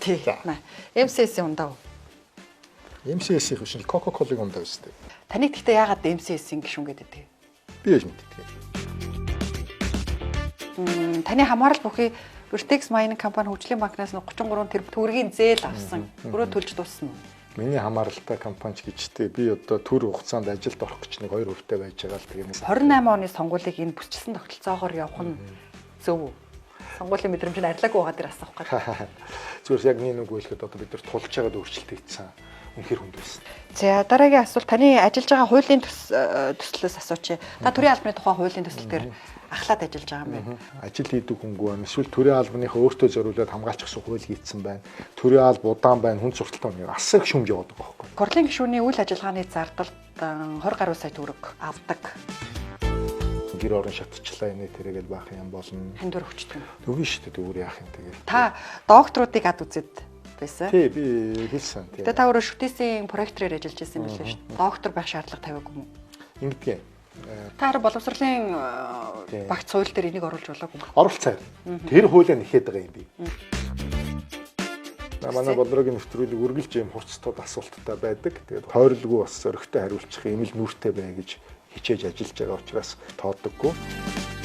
Тий. MCS-ийн ундаа. MCS-ийн биш Coca-Cola-гийн ундаа өстэй. Таны гэхдээ яагаад MCS-ийн гишүүн гэдэг вэ? Би яаж мэддэг. Таны хамаарал бүхий Vertex Mining компани хөгжлийн банкнаас 33 тэрбум төгрөгийн зээл авсан. Өөрөө төлж дуусна. Миний хамааралтай компани ч гэжтэй би одоо төр хугацаанд ажилд орох гэж нэг 2 хүртэл байж байгаа л тийм. 28 оны сонгуулийг энэ бүсчилсэн тогтолцоогоор явах нь зөв үү? Сонгуулийн мэдрэмж нь арилаагүй байгаа дээр асуух гэдэг. Зүгээр яг нэг үйлхэд одоо бид нар тулж байгаад өөрчлөлт хийсэн. Үнэхээр хүнд байсан. За дараагийн асуулт таны ажиллаж байгаа хуулийн төслөөс асууч. Та төрийн албаны тухай хуулийн төсөл дээр ахлаад ажиллаж байгаа юм байна. Ажил хийдэг хөнгөө байна. Эсвэл төрийн албаныхаа өөртөө зориулаад хамгаалчих гэсэн хууль хийцэн байна. Төрийн алба удаан байна. Хүн сурталтай байна. Асар их шүмж яваад байгаа байхгүй. Хурлын гишүүний үйл ажиллагааны зардалд 20 гаруй сая төгрөг авдаг. Гэр орон шатчлаа энэ тэрэгэл баах юм болно. Хань дөр хүчтэй. Үгүй шүү дээ. Өөр яах юм тэгэл. Та докторуудыг ад үзээд байсан. Тий, би хэлсэн. Тэгээ та өөрөө шүтээсийн проектрээр ажиллаж байсан юм билээ шүү дээ. Доктор байх шаардлага тавиагүй юм уу? Ингэдэг. Та харин боловсролын багц хууль дээр энийг оруулж болоогүй юм. Оролцоо. Тэр хуулиа нэхэд байгаа юм би. Манай бодлогын нэвтрүүлэг үргэлж юм хурцтууд асуулттай байдаг. Тэгээд хойрлгүй бас зөрөгтэй хариулчих юм л нүртэй бай гэж хичээж ажиллаж байгаа учраас тооддоггүй.